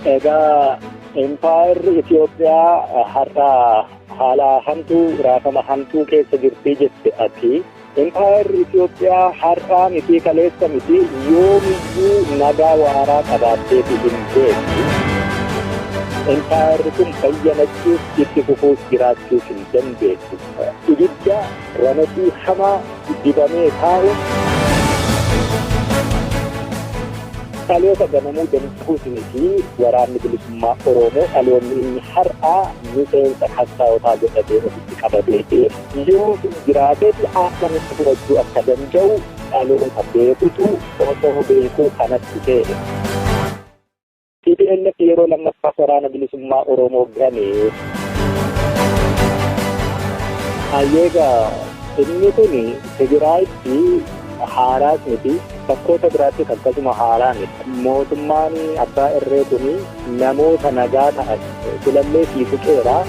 Egaa Empire Itoophiyaa har'a haala hamtuu raafama hamtuu keessa jirti jette ati. Empire Itoophiyaa har'aa miti kaleessa miti yoomiyyuu nagaa waaraa qabaatteeti hin beektu. Empire kun bayyanachuuf itti fufuuf jiraachuuf hin dandeessu. Ibidda ramatii hamaa dibamee taa'u dhaloota ganamuu danda'uus miti waraanni bilisummaa Oromoo dhaloonni inni har'aa miseensa qabsaa'otaa godhatee ofitti qabatee yoo jiraatetti akkamitti fudhachuu akka danda'u dhaloota beekutu osoo beekuu kanatti ta'e. TPLF yeroo lammaffaa waraana bilisummaa Oromoo ganee ayyeegaa inni kun Tigraayitti haaraas miti bakkoota biraatti akkasuma haaraa miti. Mootummaan abbaa irree kun namoota nagaa ta'an filallee fi fuqeeraa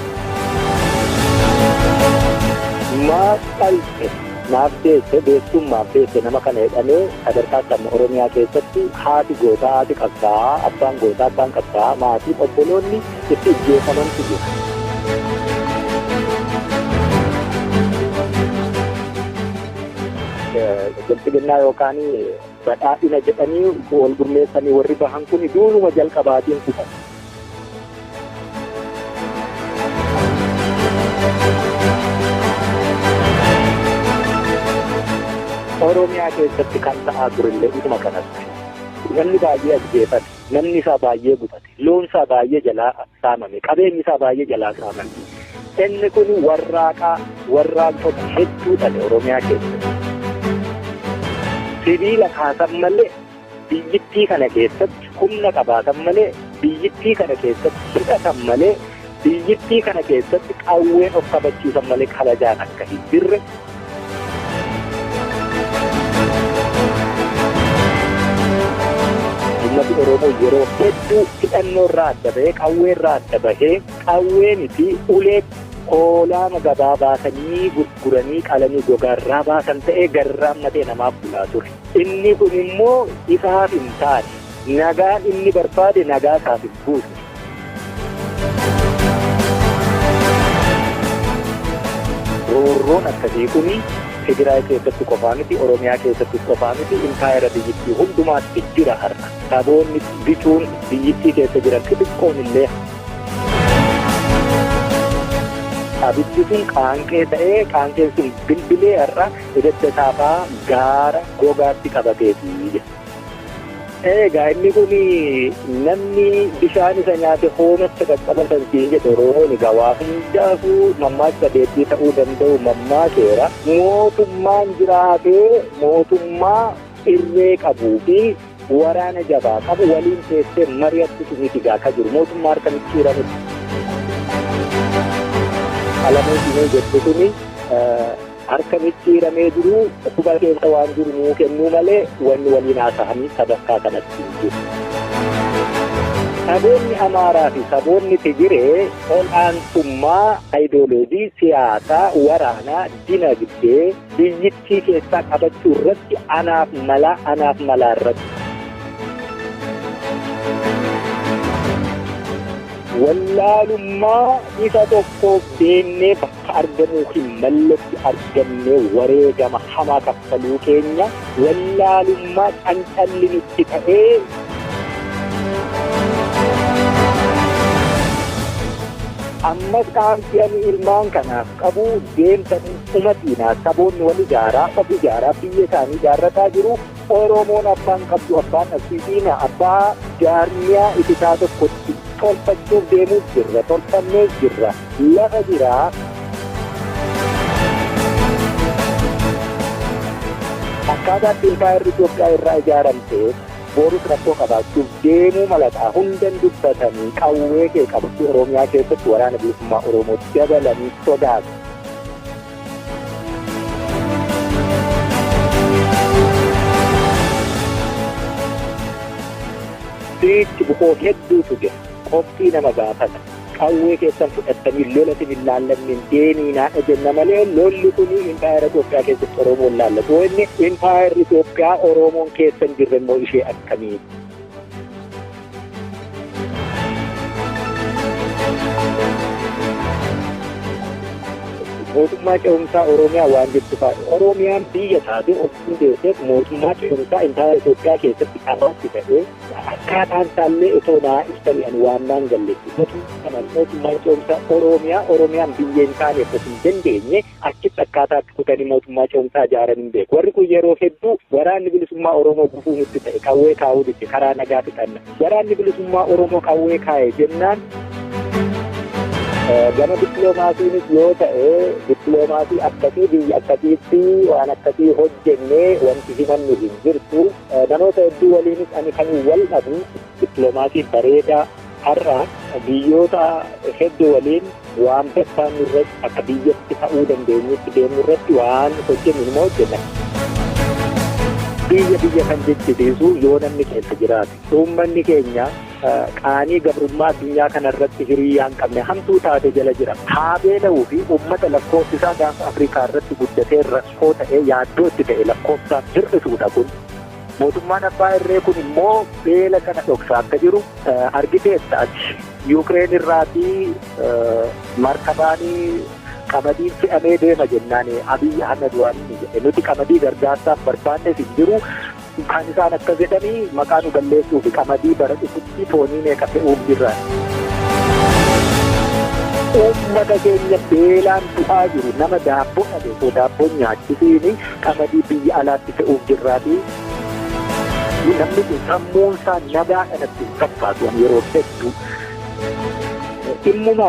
maaf qal'e naaf deesse beeksummaaf deesse nama kana jedhamee sadarkaa kan Oromiyaa keessatti haati gootaa haati qabsaa'aa abbaan gootaa abbaan qabsaa'aa maatii obboloonni itti ijjeefamantu jira. Bilbilinaa yookaan badhaadhina jedhanii wal gurmeessanii warri bahan kun duunuma jalqabaatiin kutan. Oromiyaa keessatti kan ta'aa turellee isuma kanatti. Namni baay'ee ajjeefate, namni isaa baay'ee gutate, loon isaa baay'ee jalaa saamame, qabeenyi isaa baay'ee jalaa saamame. Inni kun warraaqota hedduu ta'e Oromiyaa keessatti. Sibiila kaasan malee biyyittii kana keessatti humna qabaatan malee biyyittii kana keessatti hidhatan malee biyyittii kana keessatti qawween of kabachiisan malee kabajaan akka hin jirre. Uummati Oromoo yeroo hedduu hidhannoo irraa adda bahee qawwee irraa adda bahee qawween fi ulee hoolaa gabaa baasanii gurguranii qalanii gogaarraa baasan ta'ee garraammatee namaaf bulaa ture. Inni kun immoo isaaf hin taane nagaan inni barbaade nagaa isaaf hin buusne. Roorroon akkasii kun Tigraay keessatti qofaa miti Oromiyaa keessatti qofaa miti impaayera biyyittii hundumaatti jira har'a. Saboonni bituun biyyittii keessa jiran xixiqqoon illee abiddi sun qaanqee ta'ee qaanqeen sun bilbilee irra ibidda saafaa gaara gogaatti qabateeti. Egaa inni kun namni bishaan isa nyaate hoomatti qaqqabatan siin jedhe Oromoon egaa waa hundaafuu mammaaksa deebii ta'uu danda'u mammaakeera. Mootummaan jiraatee mootummaa irree qabuu fi waraana jabaa qabu waliin teessee mari'atti suniti gaa ka jiru mootummaa harka micciiranitti. Alamuu Dinee jettu kuni harka micciiramee jiru quba keessa waan jiru nuu kennuu malee wanni waliin haasa'anii sadarkaa kanatti hin jiru. Saboonni Amaaraa fi saboonni Tigiree ol'aantummaa ayidooloojii siyaasaa waraanaa dinagdee biyyittii keessaa qabachuu irratti anaaf malaa irratti. Wallaalummaa isa tokkoof deemnee bakka argamuu hin malletti argamnee wareegama hamaa kaffaluu keenya wallaalummaa cancalli nutti ta'ee ammas qaamsi'anii ilmaan kanaaf qabu deemsanii umatiinaa saboonni wal ijaaraa of ijaaraa biyya isaanii ijaarrataa jiru. Oromoon abbaan qabdu abbaan absiisiina abbaa jaarmiyaa itisaa tokkotti tolfachuuf deemuuf jirra tolfannees jirra lafa jiraa. Akkaataatti impaayerri Itoophiyaa irraa ijaaramtee boorus rakkoo qabaachuuf deemuu malataa hundan dubbatanii qawwee kee qabachuu Oromiyaa keessatti waraana bilisummaa Oromootti dabalanii sodaatu. Sichi bukoo hedduutu jira. Qophii nama gaafata. Qawwee keessan fudhatanii lola sin hin laallannin deemiinaa jenna malee lolli kun impaayera Itoophiyaa keessatti Oromoon laallatu. Inni impaayerri Itoophiyaa Oromoon keessa hin jirre immoo ishee akkamiiti? mootummaa ce'umsaa Oromiyaa waan jettu fa'a. Oromiyaan biyya taate of hundeesseef mootummaa ce'umsaa intaara Itoophiyaa keessatti qabaatti ta'ee akkaataan isaallee itoo naa ibsani'an waan naan galleessu. Mootummaa ce'umsaa Oromiyaan biyya hin taaneef of hin dandeenye achitti akkaataa kutanii mootummaa ce'umsaa ijaaran hin beeku. Warri kun yeroo hedduu waraanni bilisummaa Oromoo gufuu nutti ta'e qawwee kaa'uu dide karaa nagaa fixanna. Waraanni bilisummaa Oromoo qawwee kaa'e jennaan gama dippiloomaasiinis yoo ta'e dippiloomaasii akkasii biyya akkasiitti waan akkasii hojjennee wanti himannu hin jirtu. Namoota hedduu waliinis ani kan wal dhabu dippiloomaasii bareedaa har'a biyyoota hedduu waliin waan barbaannu irratti akka biyyatti ta'uu dandeenyutti deemnu irratti waan hojjennu nima hojjenna. Biyya kan jechisiisu yoo namni keessa jiraate uummanni keenya qaanii gabrummaa addunyaa kanarratti hiriyaa hin qabne hamtuu taate jala jira. Haabeela'uu fi uummata lakkoofsisaa gaafa Afrikaa irratti guddatee rakkoo ta'ee yaaddoo itti ta'e lakkoofsaan hir'isuudha kun. Mootummaan abbaa irree kun immoo beela kana dhoksaa akka jiru argiteetta ati. Yuukireen irraatii markabaanii qamadiin fe'amee deema jennaan Abiyyi Ahmed waan jedhe nuti qamadii gargaarsaaf barbaannes hin jiru. Kan isaan akka jedhanii maqaa nu balleessuuf qamadii bara dhufutti foonii meeqa fe'uuf jirra. Uummata keenya beelaan du'aa jiru nama daabboo dhabeesoo daabboon nyaachisiini qamadii biyya alaatti fe'uuf jirraati. Namni kun sammuun isaa nagaa kanatti fakkaatu yeroo hedduu. Dhimmuma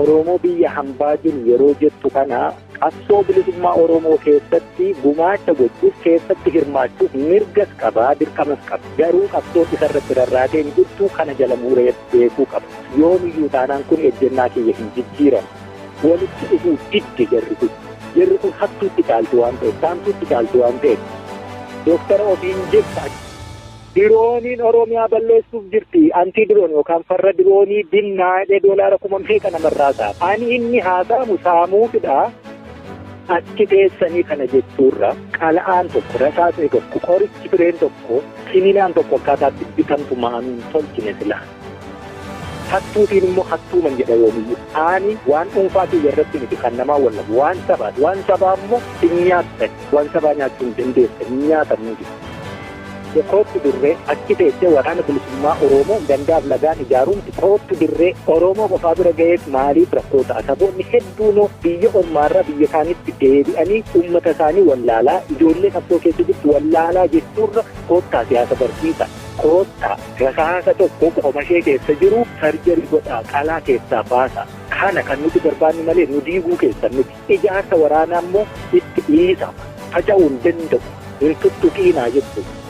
Oromoo biyya hambaa jiru yeroo jettu kana qabsoo bilisummaa Oromoo keessatti gumaacha gochuuf keessatti hirmaachuuf mirgas qabaa dirqamas qaba. Garuu qabsoo isarratti rarraatee hin jirtu kana jala muuree beekuu qaba. Yoomiyyuu taanaan kun ejjennaa kiyya hin jijjiiran. Walitti dhufuu didde jarri kun. Jarri kun hattuutti caaltu waan ta'eef saamtuutti caaltu waan ta'eef. Dooktara ofiin jetta dirooniin Oromiyaa balleessuuf jirti. Antii diroon yookaan farra diroonii binnaadhee doolaara 1000 namarraa ta'a. Ani inni haasa'amu saamuufidha. Achi teessanii kana jechuurra qala'aan tokko rasaasni tokko qorichi fireen tokko siniinaan tokko akkaataatti bitamtu maamiin tolchine sila. Hattuutiin immoo hattuuman jedha yoomiyyuu. Ani waan dhuunfaa kiyya irratti miti kan namaa wallabu waan sabaati. Waan sabaa immoo hin nyaattan. Waan sabaa nyaachuu hin dandeessan hin nyaatan nuti. Kootti dirree achi teessee waraana bilisummaa Oromoo dandaaf lagaan ijaaruun kootti dirree Oromoo qofaa bira ga'eef maaliif rakkoo ta'a? Saboonni hedduun biyya ormaarraa biyya isaaniitti deebi'anii uummata isaanii wallaalaa ijoollee qabsoo keessa jirtu wallaalaa jechuurra koottaa siyaasa barsiisa. Koottaa rasaasa tokko qomashee keessa jiru sarjarii godhaa qalaa keessaa baasa. Kana kan nuti barbaannu malee nu diiguu keessan miti. Ijaarsa waraanaa immoo itti dhiisa. Faca'uu hin danda'u. Hin tuttuqiinaa jechuudha.